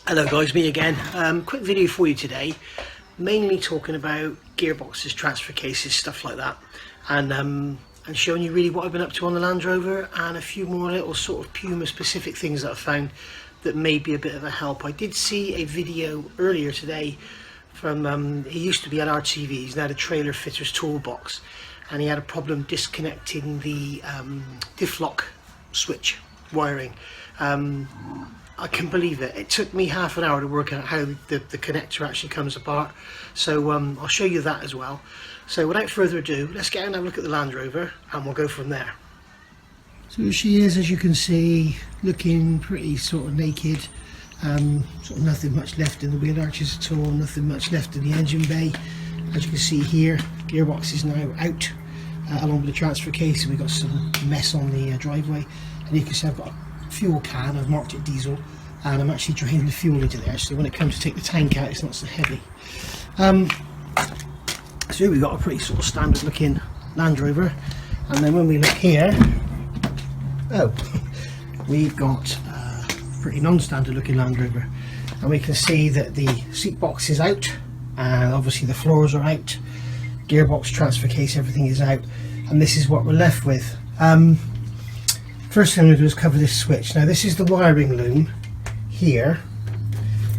Hello guys, me again. Quick video for you today, mainly talking about gearboxes, transfer cases, stuff like that, and showing you really what I've been up to on the Land Rover, and a few more little sort of Puma specific things that I found that may be a bit of a help. I did see a video earlier today from, he used to be at RTV, he's now the trailer fitter's toolbox, and he had a problem disconnecting the diff lock switch wiring. I can believe it. It took me half an hour to work out how the connector actually comes apart. So I'll show you that as well. So without further ado, let's get out and have a look at the Land Rover and we'll go from there. So here she is, as you can see, looking pretty sort of naked. Sort of nothing much left in the wheel arches at all, nothing much left in the engine bay. As you can see here, gearbox is now out, along with the transfer case, and we've got some mess on the driveway. And you can see I've got a fuel can, I've marked it diesel, and I'm actually draining the fuel into there, so when it comes to take the tank out it's not so heavy. So here we've got a pretty sort of standard looking Land Rover, and then when we look here, we've got a pretty non-standard looking Land Rover, and we can see that the seat box is out, and obviously the floors are out, gearbox, transfer case, everything is out, and this is what we're left with. First thing I'm going to do is cover this switch. Now this is the wiring loom here.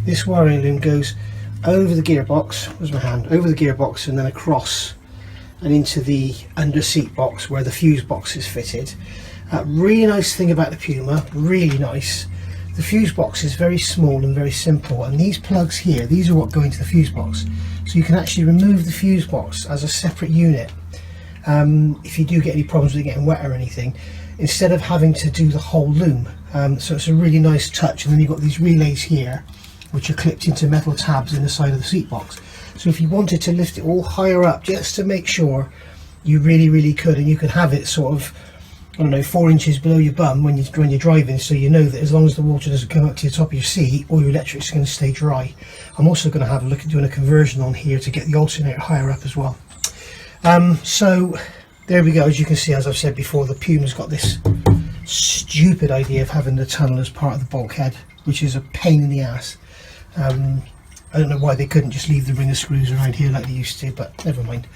This wiring loom goes over the gearbox, where's my hand, over the gearbox and then across and into the under seat box where the fuse box is fitted. Really nice thing about the Puma, really nice. The fuse box is very small and very simple, and these plugs here, these are what go into the fuse box. So you can actually remove the fuse box as a separate unit if you do get any problems with it getting wet or anything, instead of having to do the whole loom. So it's a really nice touch. And then you've got these relays here which are clipped into metal tabs in the side of the seat box, so if you wanted to lift it all higher up just to make sure, you really could, and you can have it sort of, I don't know, 4 inches below your bum when you're driving, so you know that as long as the water doesn't come up to the top of your seat, all your electric's going to stay dry. I'm also going to have a look at doing a conversion on here to get the alternator higher up as well. So there we go. As you can see, as I've said before, the Puma's got this stupid idea of having the tunnel as part of the bulkhead, which is a pain in the ass. I don't know why they couldn't just leave the ring of screws around here like they used to, but never mind.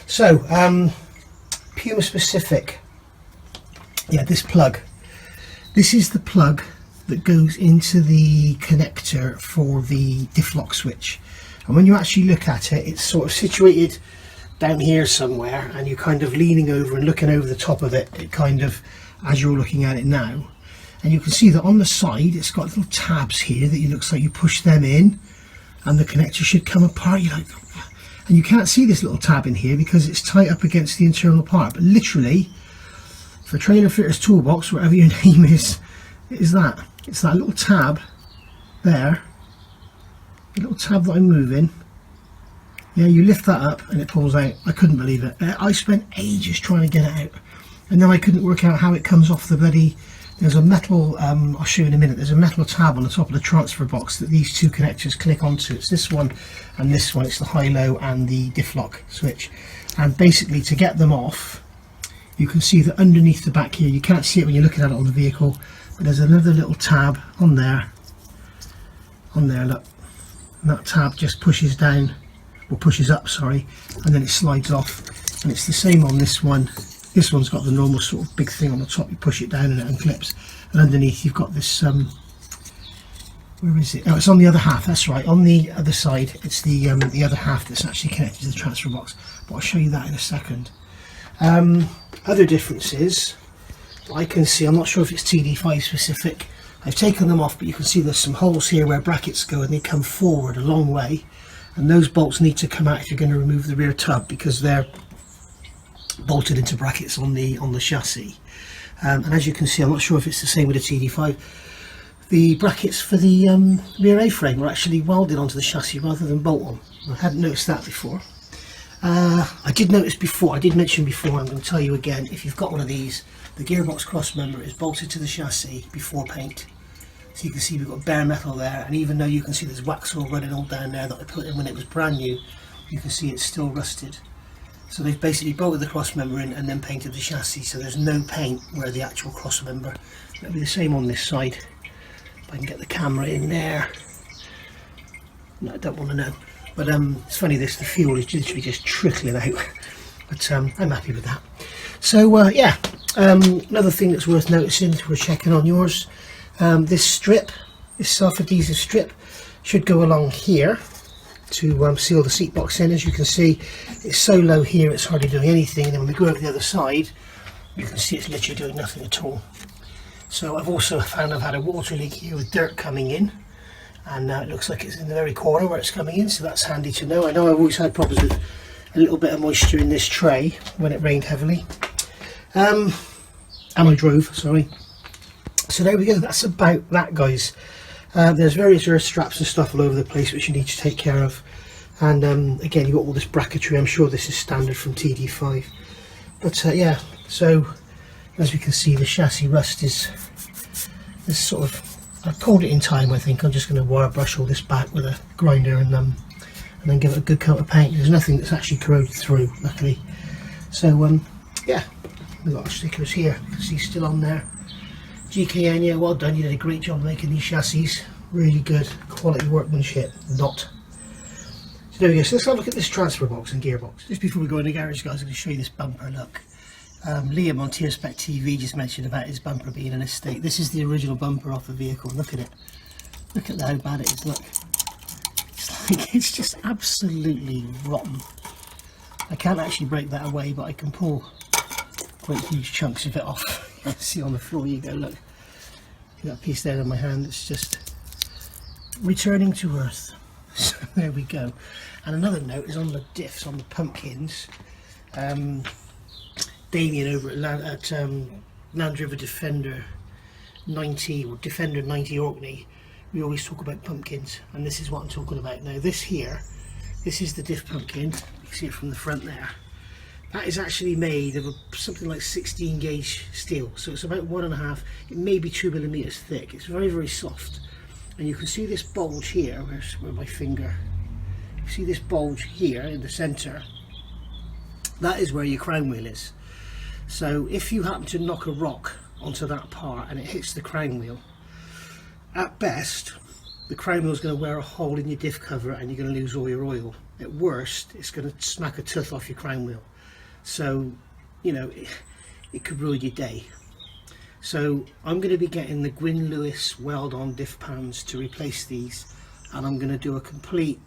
So Puma specific, yeah, this plug, this is the plug that goes into the connector for the diff lock switch, and when you actually look at it, it's sort of situated down here somewhere, and you're kind of leaning over and looking over the top of it, kind of as you're looking at it now, and you can see that on the side it's got little tabs here that it looks like you push them in and the connector should come apart. You're like, and you can't see this little tab in here because it's tight up against the internal part, but literally for trailer fitter's toolbox, whatever your name is, it's that little tab there, the little tab that I'm moving. Yeah, you lift that up and it pulls out. I couldn't believe it. I spent ages trying to get it out, and then I couldn't work out how it comes off the bloody, there's a metal, I'll show you in a minute, there's a metal tab on the top of the transfer box that these two connectors click onto. It's this one and this one, it's the high-low and the diff lock switch. And basically to get them off, you can see that underneath the back here, you can't see it when you're looking at it on the vehicle, but there's another little tab on there, look, and that tab just pushes down, or pushes up, sorry, and then it slides off. And it's the same on this one. This one's got the normal sort of big thing on the top, you push it down and it unclips, and underneath you've got this where is it? Oh, it's on the other half, that's right, on the other side it's the other half that's actually connected to the transfer box, but I'll show you that in a second. Other differences I can see, I'm not sure if it's TD5 specific, I've taken them off, but you can see there's some holes here where brackets go and they come forward a long way, and those bolts need to come out if you're going to remove the rear tub, because they're bolted into brackets on the chassis. And as you can see, I'm not sure if it's the same with the TD5, the brackets for the rear A-frame are actually welded onto the chassis rather than bolt on. I hadn't noticed that before. I did notice before, I did mention before, I'm going to tell you again, if you've got one of these, the gearbox cross member is bolted to the chassis before paint. So you can see we've got bare metal there, and even though you can see there's wax all running all down there that I put in when it was brand new, you can see it's still rusted. So they've basically bolted the cross member in and then painted the chassis, so there's no paint where the actual cross member. It'll be the same on this side. If I can get the camera in there. No, I don't want to know. But it's funny, the fuel is literally just trickling out. But I'm happy with that. So yeah, another thing that's worth noticing, we're checking on yours, this strip, this self-adhesive strip, should go along here to seal the seat box in. As you can see, it's so low here it's hardly doing anything, and then when we go over the other side you can see it's literally doing nothing at all. So I've also found I've had a water leak here with dirt coming in, and it looks like it's in the very corner where it's coming in, so that's handy to know. I know I've always had problems with a little bit of moisture in this tray when it rained heavily, and I drove, sorry. So there we go, that's about that, guys. There's various earth straps and stuff all over the place which you need to take care of, and again, you've got all this bracketry. I'm sure this is standard from TD5, but yeah, so as we can see, the chassis rust is sort of, I've called it in time. I think I'm just going to wire brush all this back with a grinder and then give it a good coat of paint. There's nothing that's actually corroded through, luckily. So yeah, we've got our stickers here, you can see still on there. GKN, yeah, well done, you did a great job making these chassis, really good quality workmanship. Not. So there we go, so let's have a look at this transfer box and gearbox. Just before we go in the garage, guys, I'm going to show you this bumper. Look, Liam on Tierspec TV just mentioned about his bumper being in a state. This is the original bumper off the vehicle. Look at it, look at how bad it is. Look, it's like, it's just absolutely rotten. I can't actually break that away, but I can pull quite huge chunks of it off. See on the floor, you go, look, that piece there in my hand, it's just returning to earth. So there we go. And another note is on the diffs, on the pumpkins. Damien over at Land Rover Defender 90 or Defender 90 Orkney, we always talk about pumpkins, and this is what I'm talking about now. This here, this is the diff pumpkin. You can see it from the front there. That is actually made of something like 16 gauge steel, so it's about 1.5, it may be 2 millimeters thick. It's very, very soft, and you can see this bulge here. Where my finger? You see this bulge here in the center? That is where your crown wheel is. So if you happen to knock a rock onto that part and it hits the crown wheel, at best the crown wheel is going to wear a hole in your diff cover and you're going to lose all your oil. At worst, it's going to smack a tooth off your crown wheel. So, you know, it could ruin your day. So I'm going to be getting the Gwyn Lewis weld-on diff pans to replace these, and I'm going to do a complete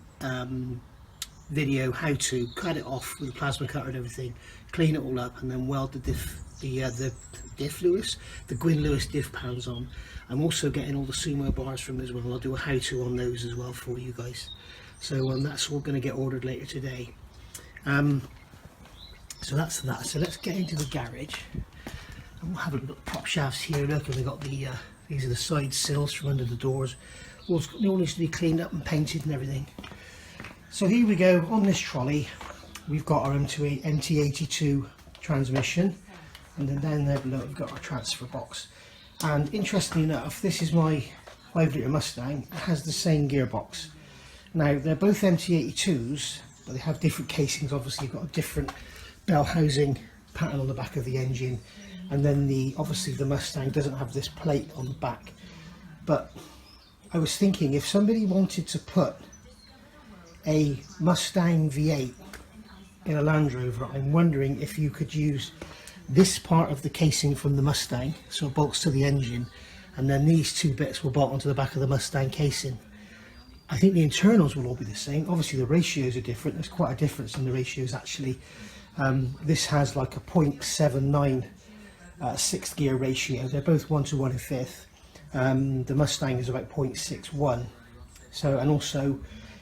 video how to cut it off with a plasma cutter and everything, clean it all up, and then weld the Gwyn Lewis diff pans on. I'm also getting all the sumo bars from as well. I'll do a how-to on those as well for you guys. So that's all going to get ordered later today. So that's that. So let's get into the garage, and we'll have a look at the prop shafts here. Look, and they've got the these are the side sills from under the doors. It all needs to be cleaned up and painted and everything. So here we go. On this trolley we've got our MT82 transmission, and then down there below we've got our transfer box. And interestingly enough, this is my 5-litre Mustang. It has the same gearbox. Now they're both MT82s, but they have different casings. Obviously you've got a different bell housing pattern on the back of the engine, and then obviously the Mustang doesn't have this plate on the back. But I was thinking, if somebody wanted to put a Mustang V8 in a Land Rover, I'm wondering if you could use this part of the casing from the Mustang, so it bolts to the engine, and then these two bits will bolt onto the back of the Mustang casing. I think the internals will all be the same. Obviously the ratios are different. There's quite a difference in the ratios actually. This has like a 0.79 sixth gear ratio. They're both 1:1 in fifth. The Mustang is about 0.61. So, and also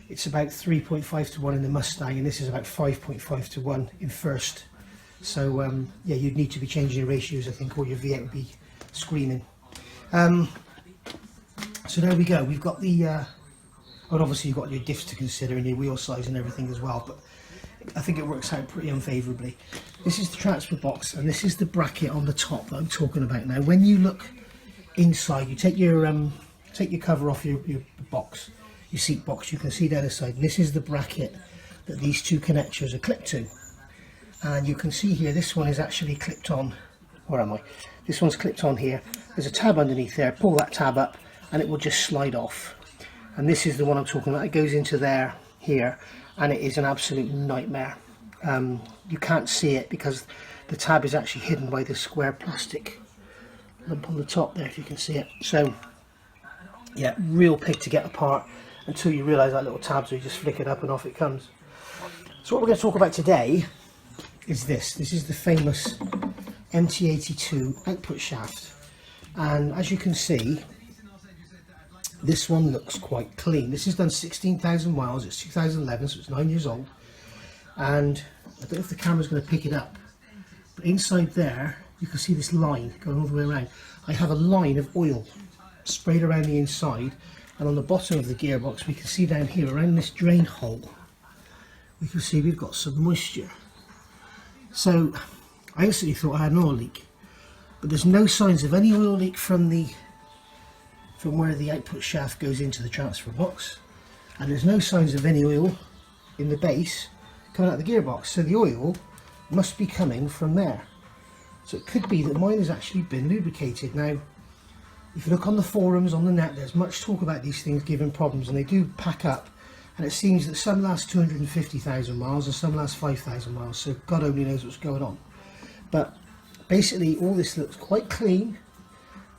it's about 3.5 to 1 in the Mustang, and this is about 5.5 to 1 in first. So yeah, you'd need to be changing your ratios, I think, or your V8 would be screaming. So there we go. We've got the well, obviously you've got your diffs to consider and your wheel size and everything as well, but I think it works out pretty unfavourably. This is the transfer box, and this is the bracket on the top that I'm talking about now. When you look inside, you take your cover off your box, your seat box, you can see down the side. This is the bracket that these two connectors are clipped to, and you can see here this one is actually clipped on. Where am I? This one's clipped on here. There's a tab underneath there. Pull that tab up and it will just slide off. and this is the one I'm talking about. It goes into there here, and it is an absolute nightmare. You can't see it because the tab is actually hidden by this square plastic lump on the top there, if you can see it. So yeah, real pig to get apart until you realise that little tab, so you just flick it up and off it comes. So what we're going to talk about today is this. This is the famous MT82 output shaft, and as you can see, this one looks quite clean. This has done 16,000 miles. It's 2011, so it's 9 years old, and I don't know if the camera's going to pick it up, but inside there you can see this line going all the way around. I have a line of oil sprayed around the inside, and on the bottom of the gearbox we can see down here around this drain hole, we can see we've got some moisture. So I instantly thought I had an oil leak, but there's no signs of any oil leak from where the output shaft goes into the transfer box, and there's no signs of any oil in the base coming out of the gearbox. So the oil must be coming from there. So it could be that mine has actually been lubricated. Now, if you look on the forums on the net, there's much talk about these things giving problems, and they do pack up, and it seems that some last 250,000 miles and some last 5,000 miles, so God only knows what's going on. But basically all this looks quite clean.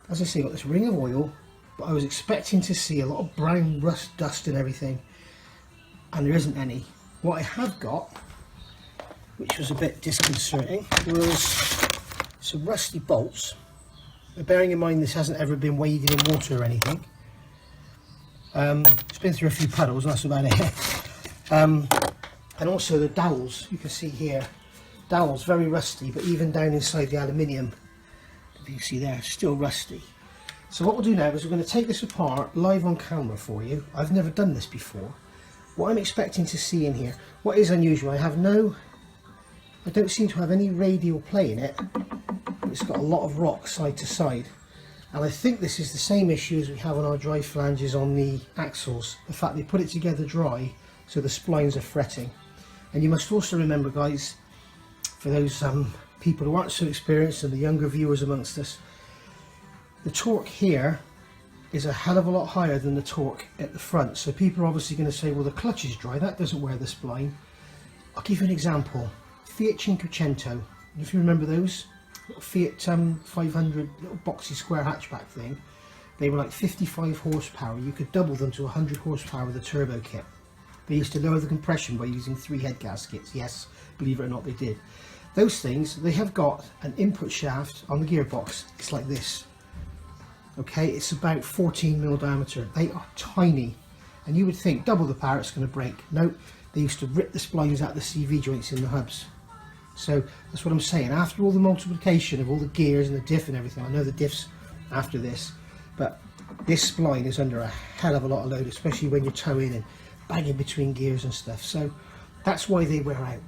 As I say, got this ring of oil, but I was expecting to see a lot of brown rust, dust and everything, and there isn't any. What I have got, which was a bit disconcerting, was some rusty bolts. Now, bearing in mind this hasn't ever been waded in water or anything. It's been through a few puddles, and that's about it. And also the dowels, you can see here, dowels very rusty, but even down inside the aluminium, if you see there, still rusty. So what we'll do now is we're going to take this apart live on camera for you. I've never done this before. What I'm expecting to see in here, what is unusual, I don't seem to have any radial play in it. It's got a lot of rock side to side, and I think this is the same issue as we have on our drive flanges on the axles. The fact they put it together dry, so the splines are fretting. And you must also remember, guys, for those people who aren't so experienced and the younger viewers amongst us, the torque here is a hell of a lot higher than the torque at the front. So people are obviously going to say, well, the clutch is dry, that doesn't wear the spline. I'll give you an example. Fiat Cinquecento, if you remember those little Fiat 500 little boxy square hatchback thing, they were like 55 horsepower. You could double them to 100 horsepower with a turbo kit. They used to lower the compression by using 3 head gaskets. Yes, believe it or not, they did. Those things, they have got an input shaft on the gearbox. It's like this. Okay, it's about 14mm diameter. They are tiny, and you would think double the power it's going to break. Nope, they used to rip the splines out of the CV joints in the hubs. So that's what I'm saying. After all the multiplication of all the gears and the diff and everything, I know the diff's after this, but this spline is under a hell of a lot of load, especially when you're towing and banging between gears and stuff. So that's why they wear out.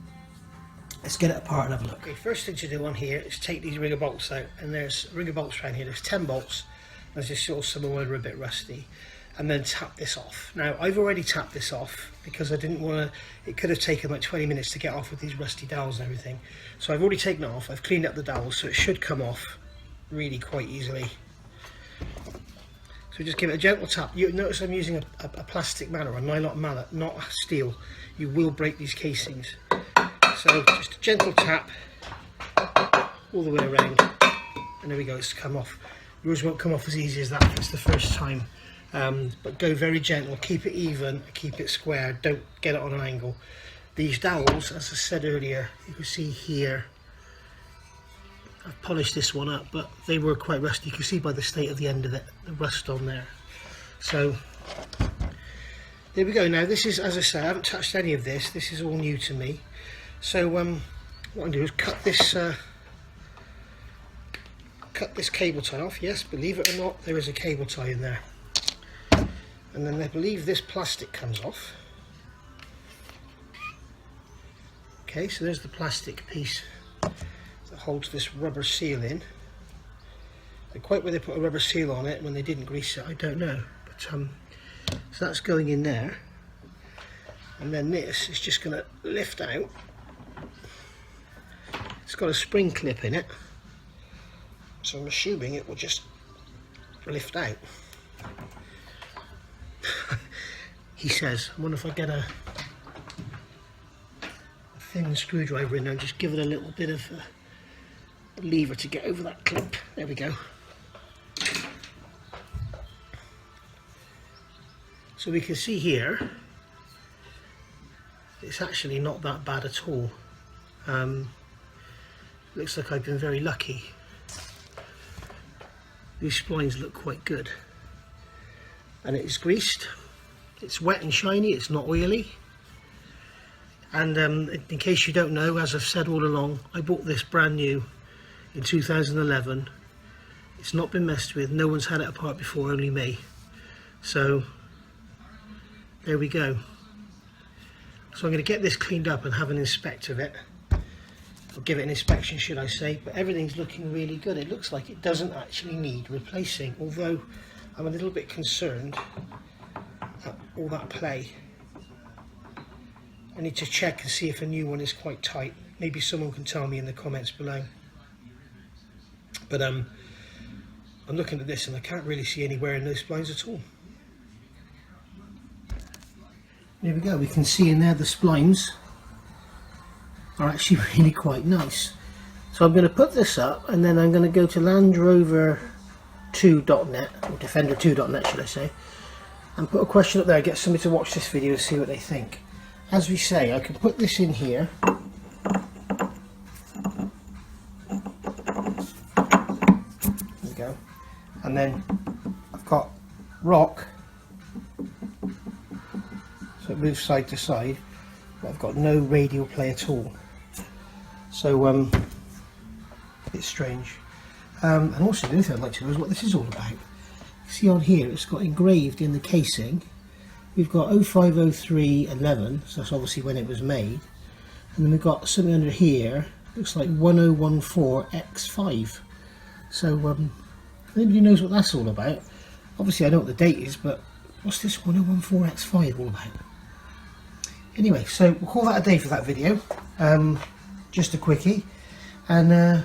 Let's get it apart and have a look. Okay, first thing to do on here is take these ring of bolts out, and there's a ring of bolts around here. There's 10 bolts. There's just sort of some of them are a bit rusty, and then tap this off. Now I've already tapped this off because I didn't want to, it could have taken like 20 minutes to get off with these rusty dowels and everything. So I've already taken it off, I've cleaned up the dowels, so it should come off really quite easily. So just give it a gentle tap. You notice I'm using a plastic mallet or a nylon mallet, not steel. You will break these casings. So just a gentle tap all the way around, and there we go, it's come off. Yours won't come off as easy as that if it's the first time. But go very gentle, keep it even, keep it square, don't get it on an angle. These dowels, as I said earlier, you can see here, I've polished this one up, but they were quite rusty. You can see by the state of the end of it, the rust on there. So there we go. Now this is, as I say, I haven't touched any of this. This is all new to me. So what I'm going to do is cut this cable tie off. Yes, believe it or not, there is a cable tie in there. And then I believe this plastic comes off. Okay, so there's the plastic piece that holds this rubber seal in. And quite where they put a rubber seal on it when they didn't grease it, I don't know. But so that's going in there. And then this is just going to lift out. It's got a spring clip in it, so I'm assuming it will just lift out. he says. I wonder if I get a thin screwdriver in there and just give it a little bit of a lever to get over that clip. There we go. So we can see here, it's actually not that bad at all. Looks like I've been very lucky. These splines look quite good. And it's greased, it's wet and shiny, it's not oily. And in case you don't know, as I've said all along, I bought this brand new in 2011. It's not been messed with, no one's had it apart before, only me. So there we go. So I'm going to get this cleaned up and have an inspect of it. Or give it an inspection, should I say, but everything's looking really good. It looks like it doesn't actually need replacing, although I'm a little bit concerned at all that play. I need to check and see if a new one is quite tight. Maybe someone can tell me in the comments below. But I'm looking at this and I can't really see any wear in those splines at all. There we go, we can see in there the splines are actually really quite nice. So I'm going to put this up and then I'm going to go to landrover2.net, or defender2.net should I say, and put a question up there, get somebody to watch this video and see what they think. As we say, I can put this in here. There we go. And then I've got rock, so it moves side to side, but I've got no radial play at all. So it's strange. And also the other thing I'd like to know is what this is all about. See on here, it's got engraved in the casing. We've got 050311, so that's obviously when it was made. And then we've got something under here, looks like 1014X5. So if anybody knows what that's all about, obviously I know what the date is, but what's this 1014X5 all about? Anyway, so we'll call that a day for that video. Just a quickie. And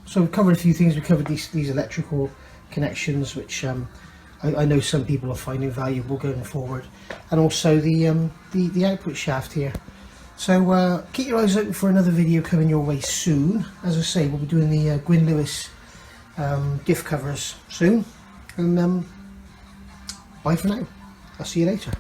so we've covered a few things. We covered these electrical connections, which I know some people are finding valuable going forward, and also the output shaft here. So keep your eyes open for another video coming your way soon. As I say, we'll be doing the Gwyn Lewis diff covers soon, and bye for now. I'll see you later.